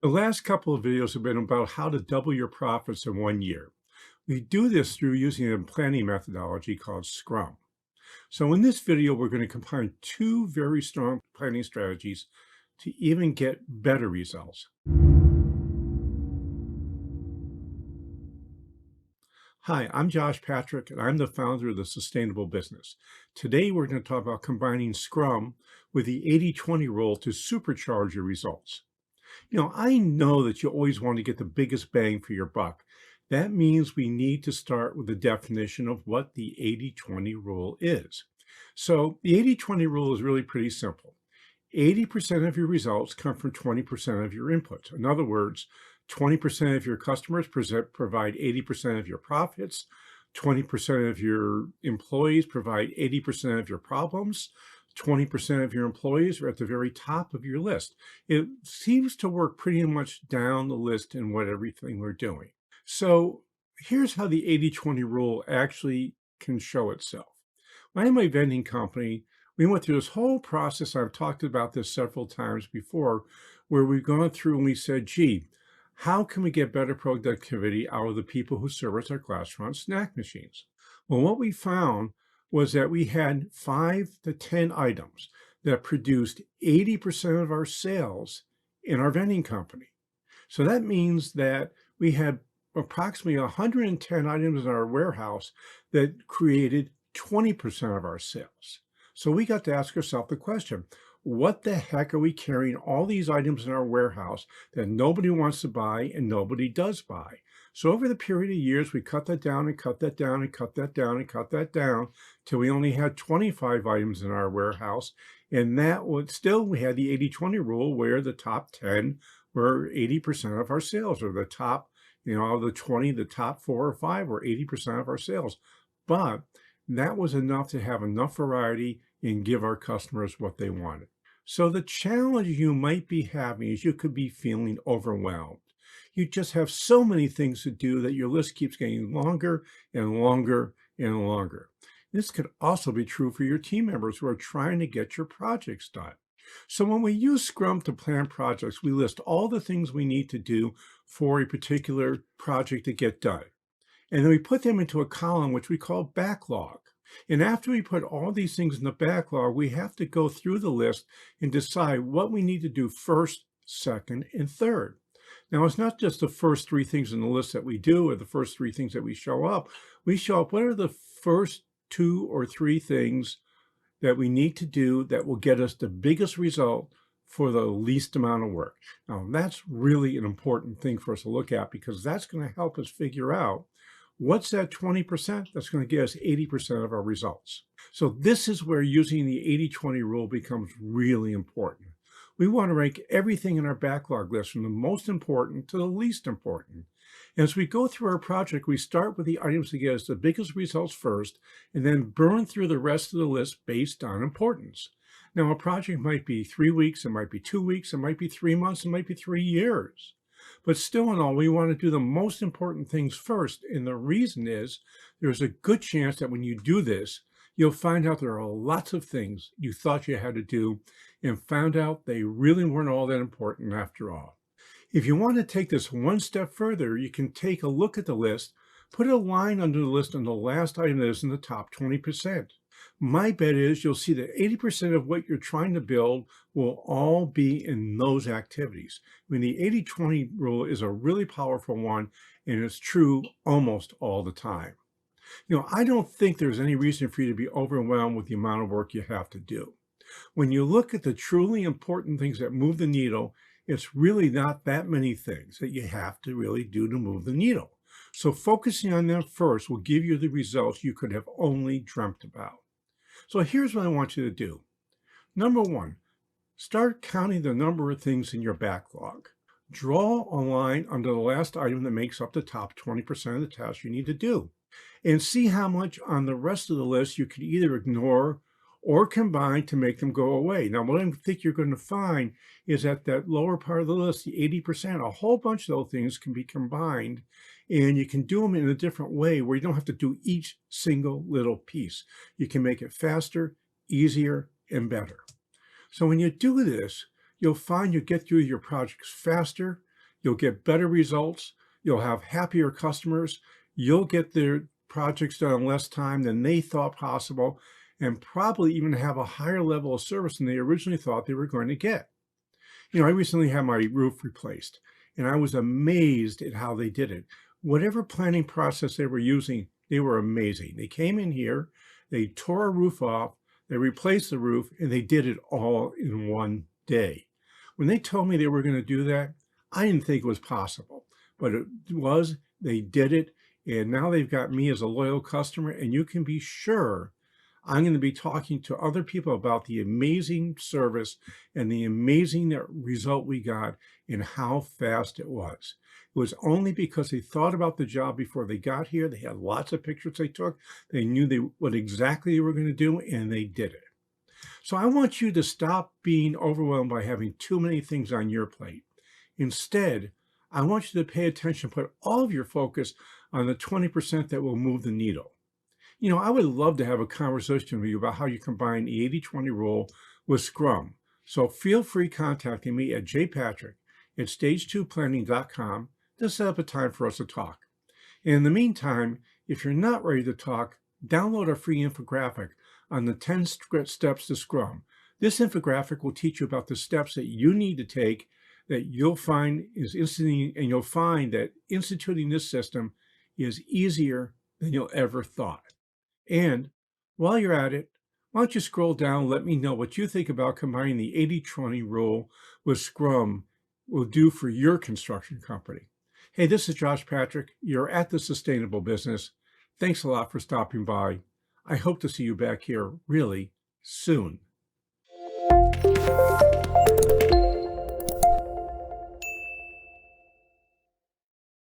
The last couple of videos have been about how to double your profits in 1 year. We do this through using a planning methodology called Scrum. So in this video, we're going to combine two very strong planning strategies to even get better results. Hi, I'm Josh Patrick, and I'm the founder of The Sustainable Business. Today, we're going to talk about combining Scrum with the 80-20 rule to supercharge your results. I know that you always want to get the biggest bang for your buck. That means we need to start with the definition of what the 80-20 rule is. So the 80-20 rule is really pretty simple. 80% of your results come from 20% of your inputs. In other words, 20% of your customers provide 80% of your profits, 20% of your employees provide 80% of your problems, 20% of your employees are at the very top of your list. It seems to work pretty much down the list in what everything we're doing. So here's how the 80-20 rule actually can show itself. When I had my vending company, we went through this whole process. I've talked about this several times before, where we've gone through and we said, gee, how can we get better productivity out of the people who service our restaurant snack machines? Well, what we found was that we had 5 to 10 items that produced 80% of our sales in our vending company. So that means that we had approximately 110 items in our warehouse that created 20% of our sales. So we got to ask ourselves the question, what the heck are we carrying all these items in our warehouse that nobody wants to buy and nobody does buy? So over the period of years, we cut that down and cut that down and cut that down and cut that down till we only had 25 items in our warehouse. And that would still, we had the 80-20 rule where the top 10 were 80% of our sales, or the top, of the 20, the top 4 or 5 were 80% of our sales. But that was enough to have enough variety and give our customers what they wanted. So the challenge you might be having is you could be feeling overwhelmed. You just have so many things to do that your list keeps getting longer and longer and longer. This could also be true for your team members who are trying to get your projects done. So when we use Scrum to plan projects, we list all the things we need to do for a particular project to get done. And then we put them into a column which we call backlog. And after we put all these things in the backlog, we have to go through the list and decide what we need to do first, second, and third. Now, it's not just the first 3 things in the list that we do or the first 3 things that we show up. We show up, what are the first 2 or 3 things that we need to do that will get us the biggest result for the least amount of work? Now, that's really an important thing for us to look at, because that's going to help us figure out what's that 20% that's going to get us 80% of our results. So this is where using the 80-20 rule becomes really important. We want to rank everything in our backlog list from the most important to the least important. As we go through our project, we start with the items that get us the biggest results first, and then burn through the rest of the list based on importance. Now, a project might be 3 weeks, it might be 2 weeks, it might be 3 months, it might be 3 years. But still in all, we want to do the most important things first. And the reason is there's a good chance that when you do this, you'll find out there are lots of things you thought you had to do and found out they really weren't all that important after all. If you want to take this one step further, you can take a look at the list, put a line under the list on the last item that is in the top 20%. My bet is you'll see that 80% of what you're trying to build will all be in those activities. I mean, the 80-20 rule is a really powerful one, and it's true almost all the time. I don't think there's any reason for you to be overwhelmed with the amount of work you have to do. When you look at the truly important things that move the needle, it's really not that many things that you have to really do to move the needle. So focusing on them first will give you the results you could have only dreamt about. So here's what I want you to do. Number 1, start counting the number of things in your backlog. Draw a line under the last item that makes up the top 20% of the tasks you need to do, and see how much on the rest of the list you can either ignore or combine to make them go away. Now, what I think you're going to find is at that lower part of the list, the 80%, a whole bunch of those things can be combined, and you can do them in a different way where you don't have to do each single little piece. You can make it faster, easier, and better. So when you do this, you'll find you get through your projects faster, You'll get better results. You'll have happier customers. You'll get their projects done in less time than they thought possible, and probably even have a higher level of service than they originally thought they were going to get. I recently had my roof replaced, and I was amazed at how they did it. Whatever planning process they were using, they were amazing. They came in here, they tore a roof off, they replaced the roof, and they did it all in one day. When they told me they were going to do that, I didn't think it was possible, but it was. They did it, and now they've got me as a loyal customer, and you can be sure I'm going to be talking to other people about the amazing service and the amazing result we got and how fast it was. It was only because they thought about the job before they got here. They had lots of pictures they took. They knew what exactly they were going to do, and they did it. So I want you to stop being overwhelmed by having too many things on your plate. Instead, I want you to pay attention, put all of your focus on the 20% that will move the needle. I would love to have a conversation with you about how you combine the 80-20 rule with Scrum. So feel free contacting me at jpatrick@stage2planning.com to set up a time for us to talk. And in the meantime, if you're not ready to talk, download our free infographic on the 10 steps to Scrum. This infographic will teach you about the steps that you need to take that you'll find is instantly, and you'll find that instituting this system is easier than you'll ever thought. And while you're at it, why don't you scroll down and let me know what you think about combining the 80-20 rule with Scrum will do for your construction company. Hey, this is Josh Patrick. You're at The Sustainable Business. Thanks a lot for stopping by. I hope to see you back here really soon.